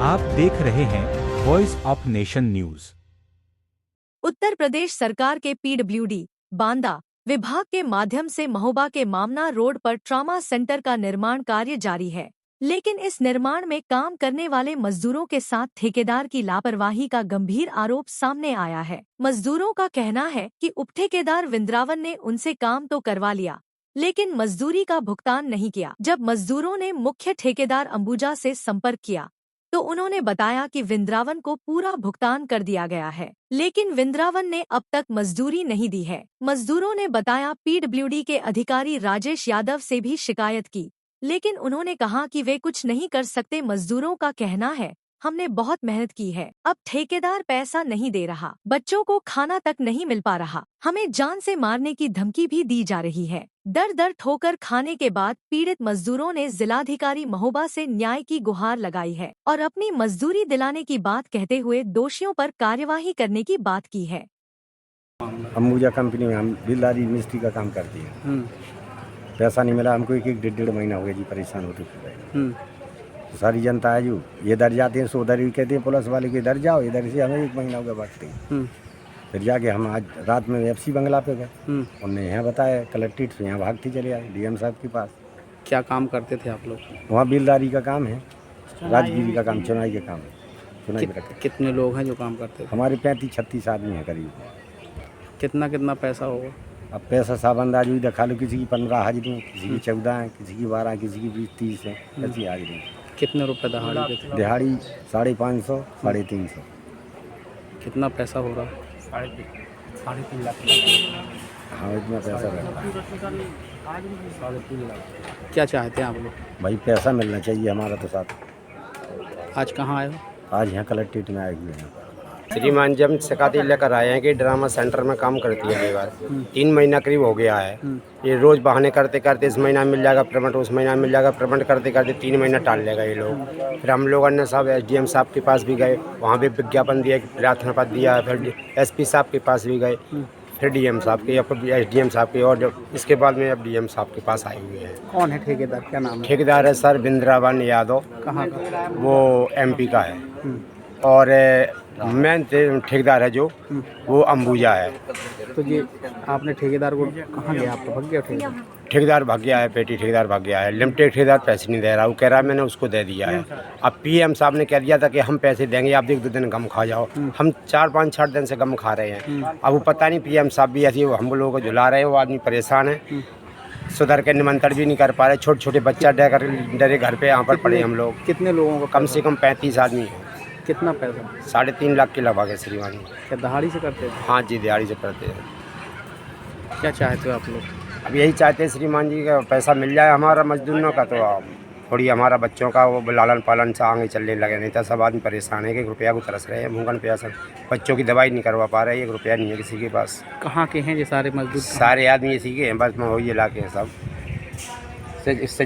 आप देख रहे हैं voice of nation news. Uttar Pradesh सरकार के पीडब्ल्यूडी बांदा विभाग के माध्यम से महोबा के मामना रोड पर ट्रॉमा सेंटर का निर्माण कार्य जारी है, लेकिन इस निर्माण में काम करने वाले मजदूरों के साथ ठेकेदार की लापरवाही का गंभीर आरोप सामने आया है। मजदूरों का कहना है कि उपठेकेदार विंद्रावन ने उनसे काम तो करवा लिया, लेकिन मजदूरी का भुगतान नहीं किया। जब मजदूरों ने मुख्य ठेकेदार अंबुजा से संपर्क किया तो उन्होंने बताया कि विंद्रावन को पूरा भुगतान कर दिया गया है, लेकिन विंद्रावन ने अब तक मजदूरी नहीं दी है। मजदूरों ने बताया पीडब्ल्यूडी के अधिकारी राजेश यादव से भी शिकायत की, लेकिन उन्होंने कहा कि वे कुछ नहीं कर सकते। मजदूरों का कहना है, हमने बहुत मेहनत की है, अब ठेकेदार पैसा नहीं दे रहा, बच्चों को खाना तक नहीं मिल पा रहा, हमें जान से मारने की धमकी भी दी जा रही है। दर दर ठोकर खाने के बाद पीड़ित मजदूरों ने जिलाधिकारी महोबा से न्याय की गुहार लगाई है और अपनी मजदूरी दिलाने की बात कहते हुए दोषियों पर कार्यवाही करने की बात की है। अंबुजा कंपनी में हम बिल्लारी मिस्त्री का काम करते हैं। पैसा नहीं मिला हमको, एक डेढ़ महीना हो गया जी, परेशान होते हुए। तो सारी जनता है जो ये इधर जाते हैं सो उधर ही कहते हैं पुलिस वाले के इधर जाओ, इधर से हमें 1 महीना हो गया भागते हैं। फिर जाके हम आज रात में FC बंगला पे गए, उन्होंने यहाँ बताया कलेक्ट्रेट से यहाँ भागते चले आए DM साहब के पास। क्या काम करते थे आप लोग? वहाँ बिल्लारी का काम है, राजगिरी का काम, चुनाई का काम है। चुनाई कितने लोग हैं जो काम करते थे? हमारे 35-36 आदमी हैं करीब। कितना पैसा होगा? अब पैसा साहब अंदाज हुई दिखा लो, किसी की 15 हाजिरी, किसी की 14 है, किसी की 12, किसी की 20-30 है, ऐसी हाजिरी। कितने रुपए दहाड़ी पे थे? दिहाड़ी 550, 350। कितना पैसा हो रहा? 3.5 लाख। हाँ, इतना पैसा लगता है। 3.5 लाख। क्या चाहते हैं आप लोग? भाई पैसा मिलना चाहिए हमारा तो साथ। आज कहाँ आए हो? आज यहाँ कलेक्ट्रेट में आए हुए हैं। श्रीमान जी हम शिकायत लेकर आए हैं कि ड्रामा सेंटर में काम करती है लेबर। 3 महीना करीब हो गया है। ये रोज बहाने करते करते इस महीना मिल जाएगा पेमेंट, उस महीना मिल जाएगा पेमेंट करते करते 3 महीना टाल लेगा ये लोग। फिर हम लोग अन्य साहब SDM साहब के पास भी गए, वहाँ भी विज्ञापन दिया, प्रार्थना पत्र दिया। फिर SP साहब के पास भी गए, फिर DM साहब के, या फिर SDM साहब के, और इसके बाद में अब DM साहब के पास आए हुए हैं। कौन है ठेकेदार? क्या नाम है? ठेकेदार है सर विंद्रावन यादव। कहाँ का? वो MP का है। और मेन ठेकेदार है जो वो अंबुजा है। तो ये आपने ठेकेदार को कहाँ गया? आप तो भाग गया ठेकेदार? ठेकेदार भाग गया है, पेटी ठेकेदार भाग गया है। लिमिटेड ठेकेदार पैसे नहीं दे रहा, वो कह रहा है मैंने उसको दे दिया है। अब PM साहब ने कह दिया था कि हम पैसे देंगे, आप 1-2 दिन गम खा जाओ। हम 4-5-6 दिन से गम खा रहे हैं। अब वो पता नहीं PM साहब भी ऐसे हम लोगों को झुला रहे हैं। वो आदमी परेशान है, सुधर के निमंत्रण भी नहीं कर पा रहे। छोटे छोटे बच्चा डरे घर पे यहाँ पर पड़े हम लोग। कितने लोगों को? कम से कम 35 आदमी हैं। कितना पैसा? 3.5 लाख के लगभग है श्रीमान जी। क्या दहाड़ी से करते थे? हाँ जी, दिहाड़ी से करते हैं। क्या चाहते हो आप लोग? अब यही चाहते हैं श्रीमान जी का पैसा मिल जाए हमारा मजदूरों का, तो थोड़ी हमारा बच्चों का वो लालन पालन से आगे चलने लगे। नहीं तो सब आदमी परेशान है कि 1 रुपया को तरस रहे हैं, भूखन प्यासा। बच्चों की दवाई नहीं करवा पा रहे, 1 रुपया नहीं है किसी के पास। कहाँ के हैं ये सारे मजदूर? सारे आदमी इसी के हैं, बस मैं हो ये इलाके हैं सब। इससे